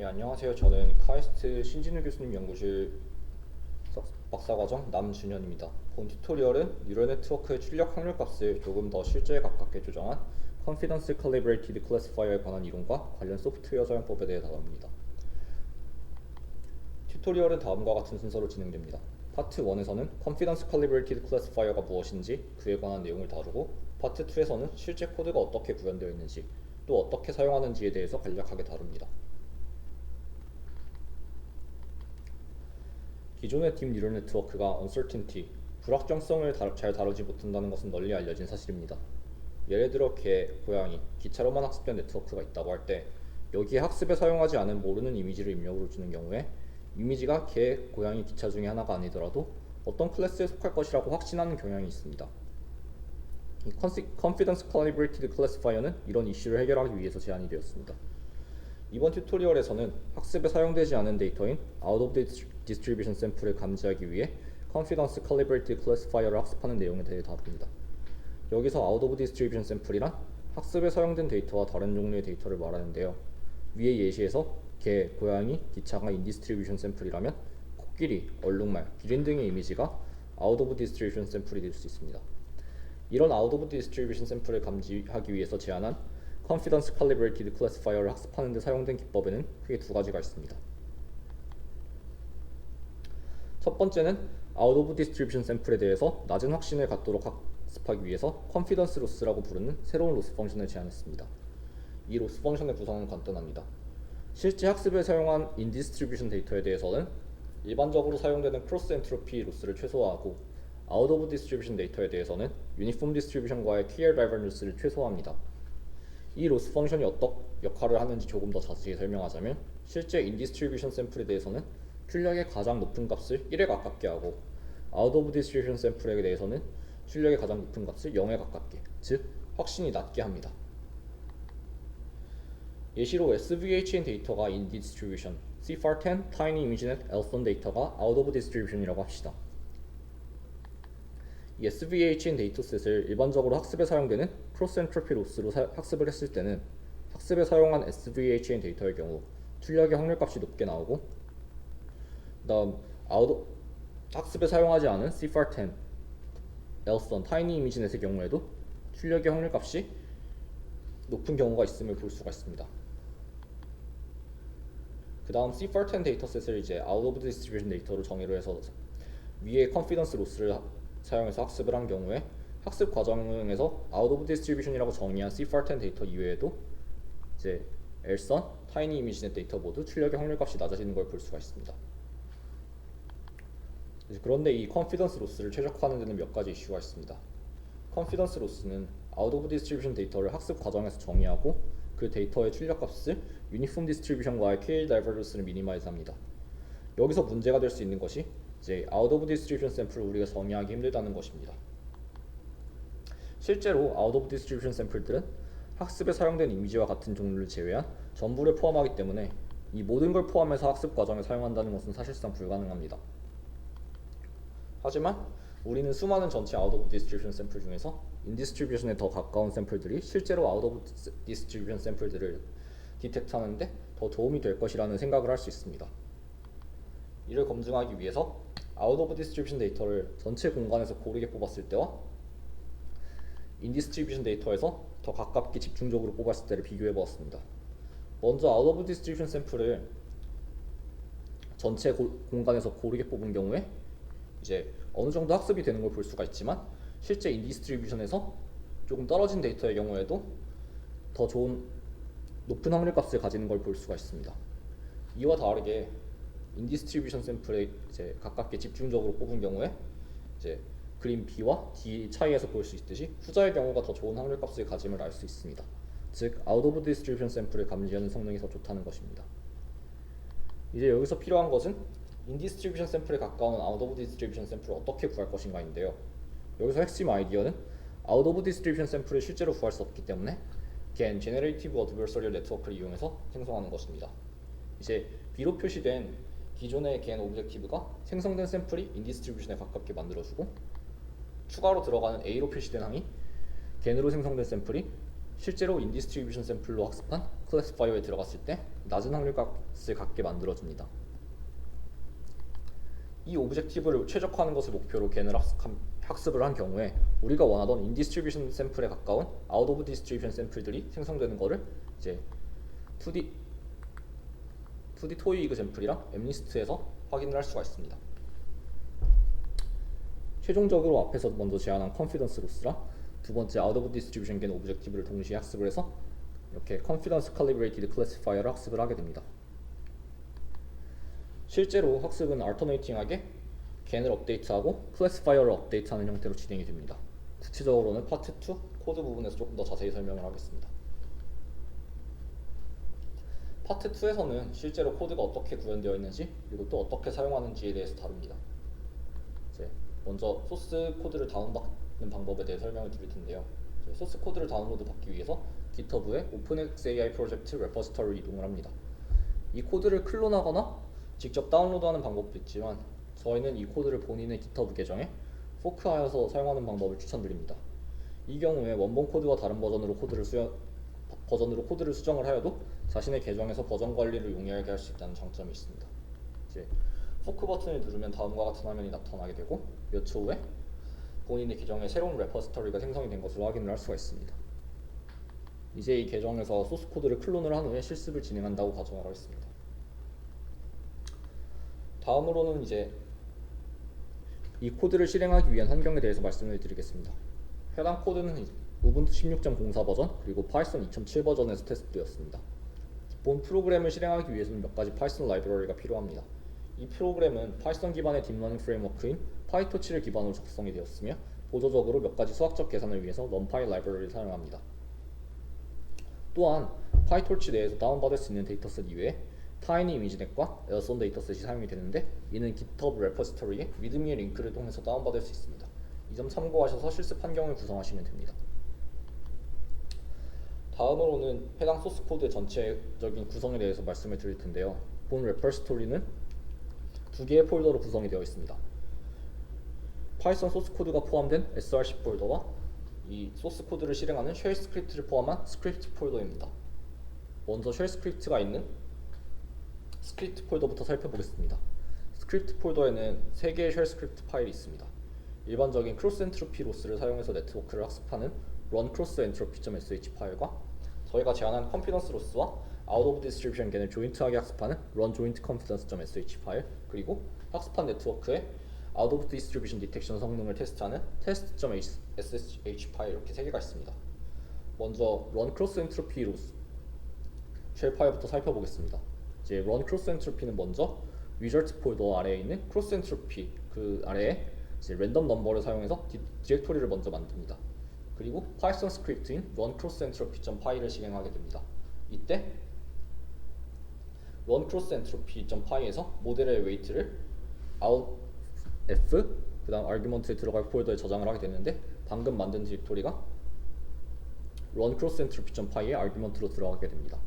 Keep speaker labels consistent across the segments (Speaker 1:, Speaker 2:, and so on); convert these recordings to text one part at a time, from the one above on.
Speaker 1: 네, 안녕하세요. 저는 카이스트 신진우 교수님 연구실 박사과정 남준현입니다. 본 튜토리얼은 뉴럴 네트워크의 출력 확률값을 조금 더 실제에 가깝게 조정한 Confidence Calibrated Classifier에 관한 이론과 관련 소프트웨어 사용법에 대해 다룹니다. 튜토리얼은 다음과 같은 순서로 진행됩니다. 파트 1에서는 Confidence Calibrated Classifier가 무엇인지 그에 관한 내용을 다루고 파트 2에서는 실제 코드가 어떻게 구현되어 있는지 또 어떻게 사용하는지에 대해서 간략하게 다룹니다. 기존의 딥 뉴럴 네트워크가 uncertainty, 불확정성을 잘 다루지 못한다는 것은 널리 알려진 사실입니다. 예를 들어 개, 고양이, 기차로만 학습된 네트워크가 있다고 할 때 여기에 학습에 사용하지 않은 모르는 이미지를 입력으로 주는 경우에 이미지가 개, 고양이, 기차 중에 하나가 아니더라도 어떤 클래스에 속할 것이라고 확신하는 경향이 있습니다. 이 Confidence Calibrated Classifier는 이런 이슈를 해결하기 위해서 제안이 되었습니다. 이번 튜토리얼에서는 학습에 사용되지 않은 데이터인 Out of Distribution Sample을 감지하기 위해 Confidence Calibrated Classifier를 학습하는 내용에 대해 다룹니다. 여기서 Out of Distribution Sample이란 학습에 사용된 데이터와 다른 종류의 데이터를 말하는데요. 위의 예시에서 개, 고양이, 기차가 인디스트리뷰션 샘플이라면 코끼리, 얼룩말, 기린 등의 이미지가 Out of Distribution Sample이 될 수 있습니다. 이런 Out of Distribution Sample을 감지하기 위해서 제안한 Confidence Calibrated Classifier를 학습하는 데 사용된 기법에는 크게 두 가지가 있습니다. 첫 번째는 Out of Distribution Sample에 대해서 낮은 확신을 갖도록 학습하기 위해서 Confidence Loss라고 부르는 새로운 로스 펑션을 제안했습니다. 이 로스 펑션의 구성은 간단합니다. 실제 학습에 사용한 인디스트리뷰션 데이터에 대해서는 일반적으로 사용되는 크로스 엔트로피 로스를 최소화하고 Out of Distribution 데이터에 대해서는 유니폼 디스트리뷰션과의 TR 다이버전스를 최소화합니다. 이 로스 펑션이 어떤 역할을 하는지 조금 더 자세히 설명하자면 실제 인디스트리뷰션 샘플에 대해서는 출력의 가장 높은 값을 1에 가깝게 하고 Out of Distribution 샘플에 대해서는 출력의 가장 높은 값을 0에 가깝게, 즉 확신이 낮게 합니다. 예시로 SVHN 데이터가 인디스트리뷰션, CFAR10, Tiny ImageNet, Elson 데이터가 Out of Distribution이라고 합시다. 이 SVHN 데이터셋을 일반적으로 학습에 사용되는 크로스 엔트로피 로스로 학습을 했을 때는 학습에 사용한 SVHN 데이터의 경우 출력의 확률값이 높게 나오고 그다음 학습에 사용하지 않은 CFAR10, Elson, Tiny ImageNet의 경우에도 출력의 확률값이 높은 경우가 있음을 볼 수가 있습니다. 그 다음 CFAR10 데이터셋을 이제 Out of Distribution 데이터로 정의로 해서 위에 Confidence Loss를 사용해서 학습을 한 경우에 학습 과정에서 Out of Distribution이라고 정의한 CFAR10 데이터 이외에도 이제 Elson, Tiny ImageNet 데이터 모두 출력의 확률값이 낮아지는 걸 볼 수가 있습니다. 그런데 이 Confidence Loss를 최적화하는 데는 몇 가지 이슈가 있습니다. Confidence Loss는 Out of Distribution 데이터를 학습 과정에서 정의하고 그 데이터의 출력값을 Uniform Distribution과의 KL Divergence를 미니마이즈합니다. 여기서 문제가 될 수 있는 것이 이제 Out of Distribution 샘플을 우리가 정의하기 힘들다는 것입니다. 실제로 Out of Distribution 샘플들은 학습에 사용된 이미지와 같은 종류를 제외한 전부를 포함하기 때문에 이 모든 걸 포함해서 학습 과정에 사용한다는 것은 사실상 불가능합니다. 하지만 우리는 수많은 전체 Out of Distribution 샘플 중에서 인디스트리뷰션에 더 가까운 샘플들이 실제로 Out of Distribution 샘플들을 디텍트하는데 더 도움이 될 것이라는 생각을 할 수 있습니다. 이를 검증하기 위해서 Out of Distribution 데이터를 전체 공간에서 고르게 뽑았을 때와 인디스트리뷰션 데이터에서 더 가깝게 집중적으로 뽑았을 때를 비교해 보았습니다. 먼저 Out of Distribution 샘플을 전체 공간에서 고르게 뽑은 경우에 이제 어느 정도 학습이 되는 걸 볼 수가 있지만 실제 인디스트리뷰션에서 조금 떨어진 데이터의 경우에도 더 좋은 높은 확률값을 가지는 걸 볼 수가 있습니다. 이와 다르게 인디스트리뷰션 샘플에 이제 가깝게 집중적으로 뽑은 경우에 이제 그림 B와 D 차이에서 볼 수 있듯이 후자의 경우가 더 좋은 확률값을 가짐을 알 수 있습니다. 즉 Out of Distribution 샘플을 감지하는 성능이 더 좋다는 것입니다. 이제 여기서 필요한 것은 인디스트리뷰션 샘플에 가까운 Out of Distribution 샘플을 어떻게 구할 것인가인데요. 여기서 핵심 아이디어는 Out of Distribution 샘플을 실제로 구할 수 없기 때문에 GAN, Generative Adversarial Network를 이용해서 생성하는 것입니다. 이제 B로 표시된 기존의 GAN 오브젝티브가 생성된 샘플이 인디스트리뷰션에 가깝게 만들어주고 추가로 들어가는 A로 표시된 항이 GAN으로 생성된 샘플이 실제로 인디스트리뷰션 샘플로 학습한 클래시파이어에 들어갔을 때 낮은 확률값을 갖게 만들어줍니다. 이 오브젝티브를 최적화하는 것을 목표로 겐을 학습을 한 경우에 우리가 원하던 인디스트리뷰션 샘플에 가까운 아웃 오브 디스트리뷰션 샘플들이 생성되는 것을 이제 2D 토이이그 샘플이랑 엠리스트에서 확인을 할 수가 있습니다. 최종적으로 앞에서 먼저 제안한 컨피던스 로스랑 두 번째 아웃 오브 디스트리뷰션 겐 오브젝티브를 동시에 학습을 해서 이렇게 컨피던스 칼리브레이티드 클래시파이어를 학습을 하게 됩니다. 실제로 학습은 알터네이팅하게 겐을 업데이트하고 클래시파이어를 업데이트하는 형태로 진행이 됩니다. 구체적으로는 파트 2 코드 부분에서 조금 더 자세히 설명을 하겠습니다. 파트 2에서는 실제로 코드가 어떻게 구현되어 있는지 그리고 또 어떻게 사용하는지에 대해서 다룹니다. 이제 먼저 소스 코드를 다운받는 방법에 대해 설명을 드릴 텐데요. 소스 코드를 다운로드 받기 위해서 GitHub의 OpenXAI 프로젝트 레퍼지터리를 이동을 합니다. 이 코드를 클론하거나 직접 다운로드하는 방법도 있지만 저희는 이 코드를 본인의 GitHub 계정에 포크하여서 사용하는 방법을 추천드립니다. 이 경우에 원본 코드와 다른 버전으로 코드를 수정을 하여도 자신의 계정에서 버전 관리를 용이하게 할 수 있다는 장점이 있습니다. 이제 포크 버튼을 누르면 다음과 같은 화면이 나타나게 되고 몇 초 후에 본인의 계정에 새로운 레퍼지터리가 생성이 된 것으로 확인을 할 수가 있습니다. 이제 이 계정에서 소스 코드를 클론을 한 후에 실습을 진행한다고 가정을 하겠습니다. 다음으로는 이제 이 코드를 실행하기 위한 환경에 대해서 말씀을 드리겠습니다. 해당 코드는 우분투 16.04 버전 그리고 파이썬 2.7 버전에서 테스트되었습니다. 본 프로그램을 실행하기 위해서는 몇 가지 파이썬 라이브러리가 필요합니다. 이 프로그램은 파이썬 기반의 딥러닝 프레임워크인 파이토치를 기반으로 작성이 되었으며 보조적으로 몇 가지 수학적 계산을 위해서 numpy 라이브러리를 사용합니다. 또한 파이토치 내에서 다운받을 수 있는 데이터셋 이외에 타이니 이미지넷과 에어손 데이터셋이 사용이 되는데 이는 GitHub 레퍼지터리에 위드미의 링크를 통해서 다운받을 수 있습니다. 이 점 참고하셔서 실습 환경을 구성하시면 됩니다. 다음으로는 해당 소스 코드의 전체적인 구성에 대해서 말씀을 드릴 텐데요. 본 레퍼지터리는 두 개의 폴더로 구성이 되어 있습니다. 파이썬 소스 코드가 포함된 src 폴더와 이 소스 코드를 실행하는 쉘 스크립트를 포함한 스크립트 폴더입니다. 먼저 쉘 스크립트가 있는 스크립트 폴더부터 살펴보겠습니다. 스크립트 폴더에는 3개의 쉘 스크립트 파일이 있습니다. 일반적인 크로스 엔트로피 로스를 사용해서 네트워크를 학습하는 run cross entropy.sh 파일과 저희가 제안한 컨피던스 로스와 out of distribution 겐을 조인트하게 학습하는 run joint confidence.sh 파일 그리고 학습한 네트워크의 out of distribution detection 성능을 테스트하는 test.sh 파일 이렇게 3개가 있습니다. 먼저 run cross entropy loss 쉘 파일부터 살펴보겠습니다. 이제 run cross entropy는 먼저 result 폴더 아래에 있는 cross entropy 그 아래에 이제 랜덤 넘버를 사용해서 디렉토리를 먼저 만듭니다. 그리고 파이썬 스크립트인 run cross entropy.py를 실행하게 됩니다. 이때 run cross entropy.py에서 모델의 웨이트를 out f 그다음 아규먼트에 들어갈 폴더에 저장을 하게 되는데 방금 만든 디렉토리가 run cross entropy.py의 아규먼트로 들어가게 됩니다.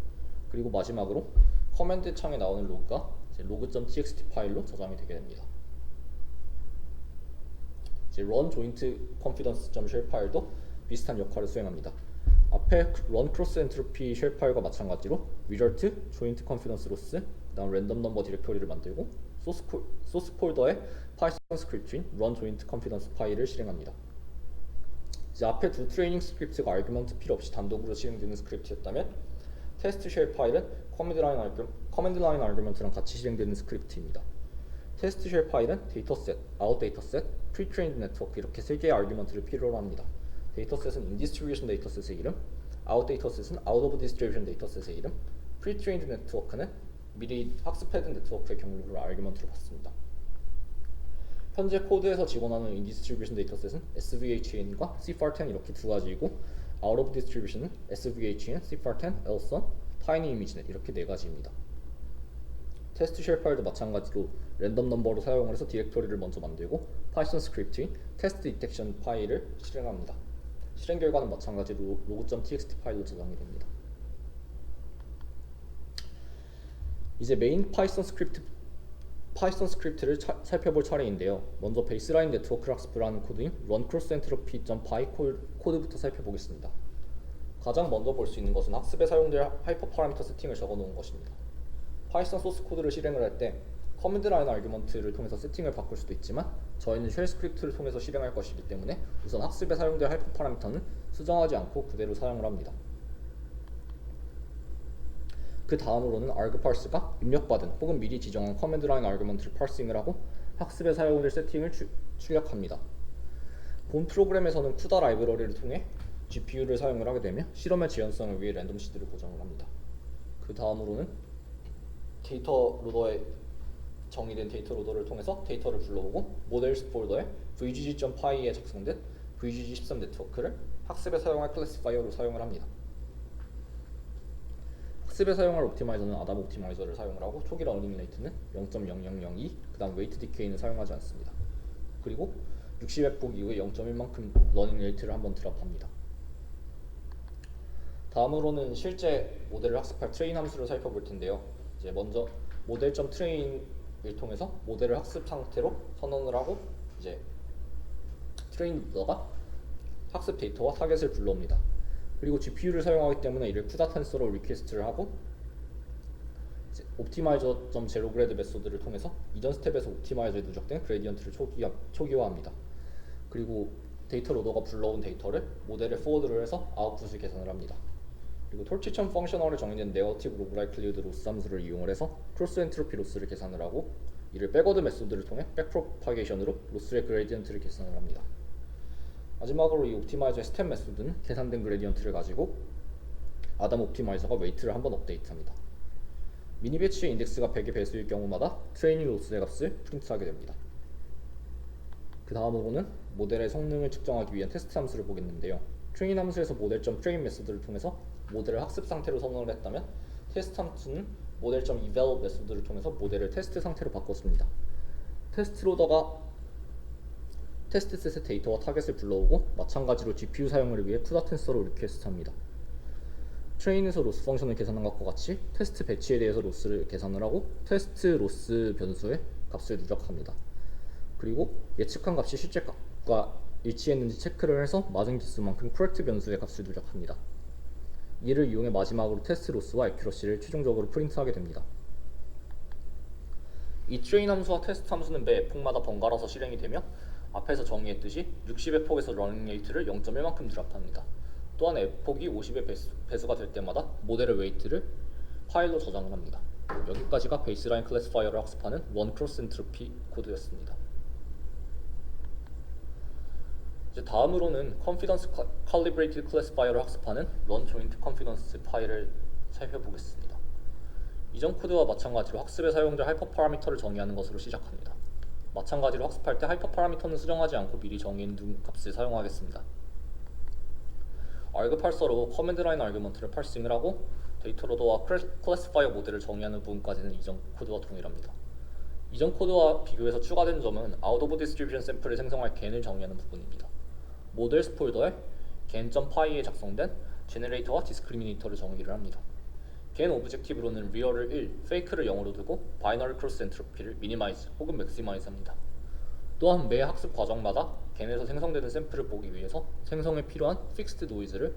Speaker 1: 그리고 마지막으로 커맨드 창에 나오는 로그가 log.txt 파일로 저장이 되게 됩니다. 이제 run joint confidence.shell 파일도 비슷한 역할을 수행합니다. 앞에 run cross entropy 쉘 파일과 마찬가지로 result, joint confidence loss, 그다음 random number 디렉토리를 만들고 소스 폴더에 파이썬 스크립트인 run joint confidence 파일을 실행합니다. 이제 앞에 두 트레이닝 스크립트가 아규먼트 필요 없이 단독으로 실행되는 스크립트였다면 테스트 쉘 파일은 커맨드 라인 아규먼트랑 같이 실행되는 스크립트입니다. 테스트 쉘 파일은 데이터셋, 아웃 데이터셋, pre-trained network 이렇게 3개의 아규먼트를 필요로 합니다. 데이터셋은 in-distribution 데이터셋의 이름, 아웃 데이터셋은 out of distribution 데이터셋의 이름, pre-trained network는 미리 학습해둔 네트워크의 경로를 아규먼트로 받습니다. 현재 코드에서 지원하는 in-distribution 데이터셋은 SVHN과 CFAR10 이렇게 두 가지이고 out of distribution은 SVHN, CFAR10, Elson, Tiny ImageNet 이렇게 4가지입니다. 테스트 쉘 파일도 마찬가지로 랜덤 넘버로 사용을 해서 디렉토리를 먼저 만들고 파이썬 스크립트인 테스트 디텍션 파일을 실행합니다. 실행 결과는 마찬가지로 log.txt 파일로 저장이 됩니다. 이제 메인 파이썬 스크립트를 살펴볼 차례인데요. 먼저 베이스라인 네트워크를 학습을 하는 코드인 run cross entropy.py 코드부터 살펴보겠습니다. 가장 먼저 볼 수 있는 것은 학습에 사용될 하이퍼 파라미터 세팅을 적어 놓은 것입니다. 파이썬 소스 코드를 실행을 할 때 커맨드 라인 아규먼트를 통해서 세팅을 바꿀 수도 있지만 저희는 쉘 스크립트를 통해서 실행할 것이기 때문에 우선 학습에 사용될 하이퍼 파라미터는 수정하지 않고 그대로 사용을 합니다. 그 다음으로는 argparse가 입력받은 혹은 미리 지정한 커맨드 라인 아규먼트를 파싱을 하고 학습에 사용될 세팅을 출력합니다. 본 프로그램에서는 CUDA 라이브러리를 통해 GPU를 사용을 하게 되며 실험의 지연성을 위해 랜덤 시드를 고정을 합니다. 그 다음으로는 데이터 로더에 정의된 데이터 로더를 통해서 데이터를 불러오고 모델스 폴더에 vgg.py에 작성된 vgg13 네트워크를 학습에 사용할 클래시파이어로 사용을 합니다. 학습에 사용할 옵티마이저는 아담 옵티마이저를 사용을 하고 초기 러닝 레이트는 0.0002, 그 다음 웨이트 디케이는 사용하지 않습니다. 그리고 60회폭 이후에 0.1만큼 러닝 레이트를 한번 드랍합니다. 다음으로는 실제 모델을 학습할 트레인 함수를 살펴볼 텐데요. 이제 먼저 모델.train을 통해서 모델을 학습 상태로 선언을 하고 이제 트레인 로더가 학습 데이터와 타겟을 불러옵니다. 그리고 GPU를 사용하기 때문에 이를 CUDA 텐서로 리퀘스트를 하고 optimizer.zeroGrad 메소드를 통해서 이전 스텝에서 옵티마이저에 누적된 그레디언트를 초기화합니다. 그리고 데이터 로더가 불러온 데이터를 모델에 포워드를 해서 아웃풋을 계산을 합니다. 그리고 톨치천 펑셔널에 정의된 네거티브 로그라이클리드 로스 함수를 이용을 해서 크로스 엔트로피 로스를 계산을 하고 이를 백워드 메소드를 통해 백프로파게이션으로 로스의 그레디언트를 계산을 합니다. 마지막으로 이 옵티마이저의 스텝 메소드는 계산된 그레디언트를 가지고 아담 옵티마이저가 웨이트를 한번 업데이트합니다. 미니 배치의 인덱스가 100의 배수일 경우마다 트레이닝 로스의 값을 프린트하게 됩니다. 그 다음으로는 모델의 성능을 측정하기 위한 테스트 함수를 보겠는데요. 트레인 함수에서 모델.train 메소드를 통해서 모델을 학습 상태로 선언을 했다면 테스트 함수는 모델.eval 메소드를 통해서 모델을 테스트 상태로 바꿨습니다. 테스트 로더가 테스트 셋의 데이터와 타겟을 불러오고 마찬가지로 GPU 사용을 위해 CUDA 텐서로 리퀘스트합니다. 트레인에서 로스 펑션을 계산한 것과 같이 테스트 배치에 대해서 로스를 계산을 하고 테스트 로스 변수의 값을 누적합니다. 그리고 예측한 값이 실제 값과 일치했는지 체크를 해서 맞은 기수만큼 correct 변수의 값을 누적합니다. 이를 이용해 마지막으로 테스트 로스와 애큐러시를 최종적으로 프린트하게 됩니다. 이 트레인 함수와 테스트 함수는 매 에폭마다 번갈아서 실행이 되며 앞에서 정의했듯이 60의 폭에서 러닝 레이트를 0.1만큼 드랍합니다. 또한 에폭이 50의 배수가 될 때마다 모델의 웨이트를 파일로 저장을 합니다. 여기까지가 베이스라인 클래시파이어를 학습하는 런 크로스 엔트로피 코드였습니다. 이제 다음으로는 Confidence Calibrated Classifier를 학습하는 Run Joint Confidence 파일을 살펴보겠습니다. 이전 코드와 마찬가지로 학습에 사용될 하이퍼 파라미터를 정의하는 것으로 시작합니다. 마찬가지로 학습할 때 하이퍼 파라미터는 수정하지 않고 미리 정의해둔 값을 사용하겠습니다. argparser로 커맨드 라인 아규먼트를 파싱을 하고 데이터 로더와 클래시파이어 모델을 정의하는 부분까지는 이전 코드와 동일합니다. 이전 코드와 비교해서 추가된 점은 out of distribution 샘플을 생성할 겐을 정의하는 부분입니다. 모델스 폴더에 gen.py에 작성된 제너레이터와 디스크리미네이터를 정의를 합니다. 겐 오브젝티브로는 real을 1, fake를 0으로 두고 바이너리 크로스 엔트로피를 미니마이즈 혹은 맥시마이즈 합니다. 또한 매 학습 과정마다 겐에서 생성되는 샘플을 보기 위해서 생성에 필요한 픽스드 노이즈를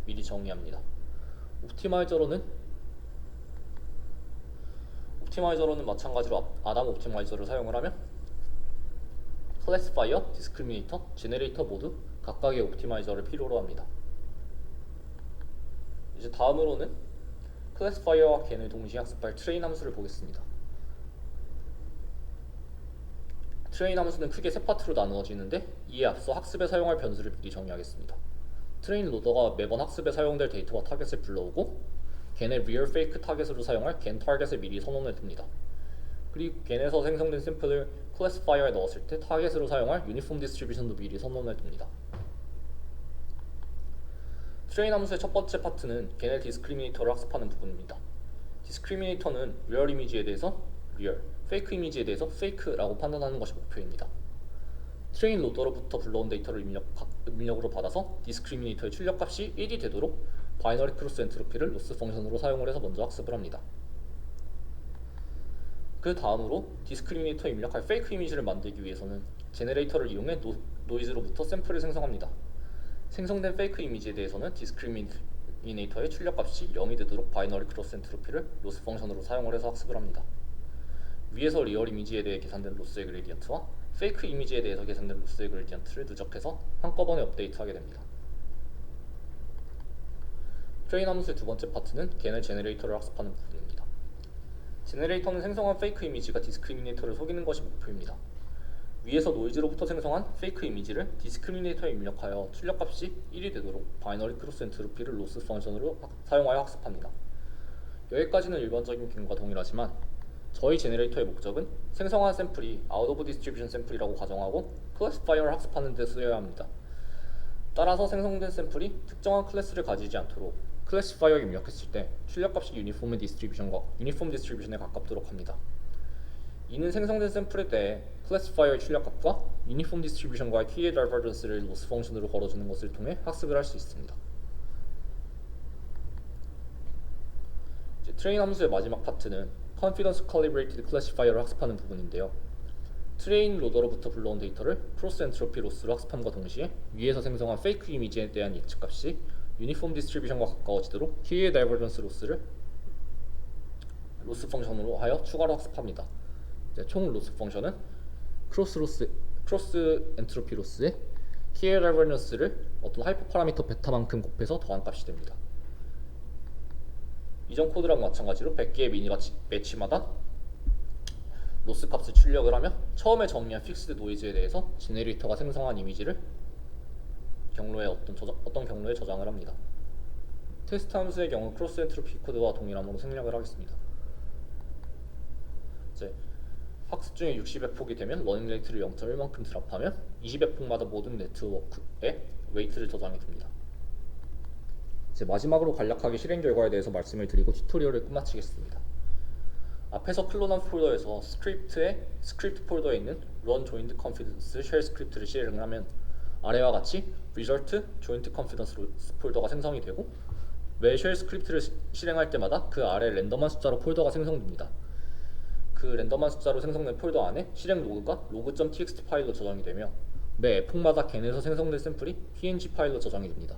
Speaker 1: 미리 정의합니다. 옵티마이저로는 마찬가지로 아담 옵티마이저를 사용을 하며 클래시파이어, 디스크리미네이터, 제너레이터 모두 각각의 옵티마이저를 필요로 합니다. 이제 다음으로는 클래시파이어와 겐을 동시에 학습할 트레인 함수를 보겠습니다. 트레인 함수는 크게 세 파트로 나누어지는데 이에 앞서 학습에 사용할 변수를 미리 정의하겠습니다. 트레인 로더가 매번 학습에 사용될 데이터와 타겟을 불러오고 겐의 real fake 타겟으로 사용할 겐 타겟을 미리 선언해 둡니다. 그리고 겐에서 생성된 샘플을 클래시파이어에 넣었을 때 타겟으로 사용할 유니폼 디스트리뷰션도 미리 선언해 둡니다. 트레인 함수의 첫 번째 파트는 겐의 디스크리미네이터를 학습하는 부분입니다. 디스크리미네이터는 리얼 이미지에 대해서 리얼, 페이크 이미지에 대해서 페이크라고 판단하는 것이 목표입니다. 트레인 로더로부터 불러온 데이터를 입력으로 받아서 디스크리미네이터의 출력값이 1이 되도록 바이너리 크로스 엔트로피를 로스 펑션으로 사용을 해서 먼저 학습을 합니다. 그 다음으로 디스크리미네이터에 입력할 페이크 이미지를 만들기 위해서는 제너레이터를 이용해 노이즈로부터 샘플을 생성합니다. 생성된 페이크 이미지에 대해서는 디스크리미네이터의 출력값이 0이 되도록 바이너리 크로스 엔트로피를 로스 펑션으로 사용을 해서 학습을 합니다. 위에서 리얼 이미지에 대해 계산된 로스의 그레디언트와 페이크 이미지에 대해서 계산된 로스의 그레디언트를 누적해서 한꺼번에 업데이트하게 됩니다. 트레인 함수의 두 번째 파트는 걔네 제네레이터를 학습하는 부분입니다. 제네레이터는 생성한 페이크 이미지가 디스크리미네이터를 속이는 것이 목표입니다. 위에서 노이즈로부터 생성한 페이크 이미지를 디스크리미네이터에 입력하여 출력값이 1이 되도록 바이너리 크로스 엔트로피를 로스 펑션으로 사용하여 학습합니다. 여기까지는 일반적인 개념과 동일하지만 저희 제네레이터의 목적은 생성한 샘플이 아웃 오브 디스트리뷰션 샘플이라고 가정하고 클래시파이어를 학습하는 데 쓰여야 합니다. 따라서 생성된 샘플이 특정한 클래스를 가지지 않도록 클래시파이어에 입력했을 때 출력값이 유니폼 디스트리뷰션에 가깝도록 합니다. 이는 생성된 샘플에 대해 클래시파이어의 출력값과 유니폼 디스트리뷰션과의 키의 다이버전스를 로스 펑션으로 걸어주는 것을 통해 학습을 할 수 있습니다. 트레인 함수의 마지막 파트는 Confidence Calibrated Classifier를 학습하는 부분인데요. 트레인 로더로부터 불러온 데이터를 크로스 엔트로피 로스로 학습함과 동시에 위에서 생성한 페이크 이미지에 대한 예측값이 유니폼 디스트리뷰션과 가까워지도록 키의 다이버전스 로스를 로스 펑션으로 하여 추가로 학습합니다. 총 로스 펑션은 크로스 엔트로피 로스의 키의 다이버전스를 어떤 하이퍼 파라미터 베타만큼 곱해서 더한 값이 됩니다. 이전 코드랑 마찬가지로 100개의 미니 매치마다 로스 값을 출력을 하며 처음에 정의한 픽스드 노이즈에 대해서 제네레이터가 생성한 이미지를 어떤 경로에 저장을 합니다. 테스트 함수의 경우 크로스 엔트로피 코드와 동일함으로 생략을 하겠습니다. 이제 학습 중에 60의 폭이 되면 러닝 레이트를 0.1만큼 드랍하면 20의 폭마다 모든 네트워크에 웨이트를 저장해 둡니다. 이제 마지막으로 간략하게 실행 결과에 대해서 말씀을 드리고 튜토리얼을 끝마치겠습니다. 앞에서 클론한 폴더에서 스크립트 폴더에 있는 run joint confidence 쉘 스크립트를 실행을 하면 아래와 같이 result joint confidence 폴더가 생성이 되고 매 쉘 스크립트를 실행할 때마다 그 아래 랜덤한 숫자로 폴더가 생성됩니다. 그 랜덤한 숫자로 생성된 폴더 안에 실행 로그가 log.txt 파일로 저장이 되며 매 에폭마다 겐에서 생성된 샘플이 png 파일로 저장이 됩니다.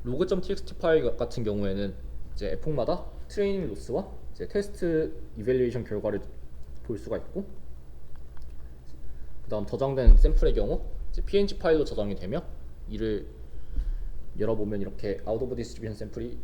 Speaker 1: log.txt 파일 같은 경우에는 이제 에폭마다 트레이닝 로스와 이제 테스트 이밸류에이션 결과를 볼 수가 있고, 그다음 저장된 샘플의 경우 이제 png 파일로 저장이 되며 이를 열어보면 이렇게 아웃 오브 디스트리뷰션 샘플이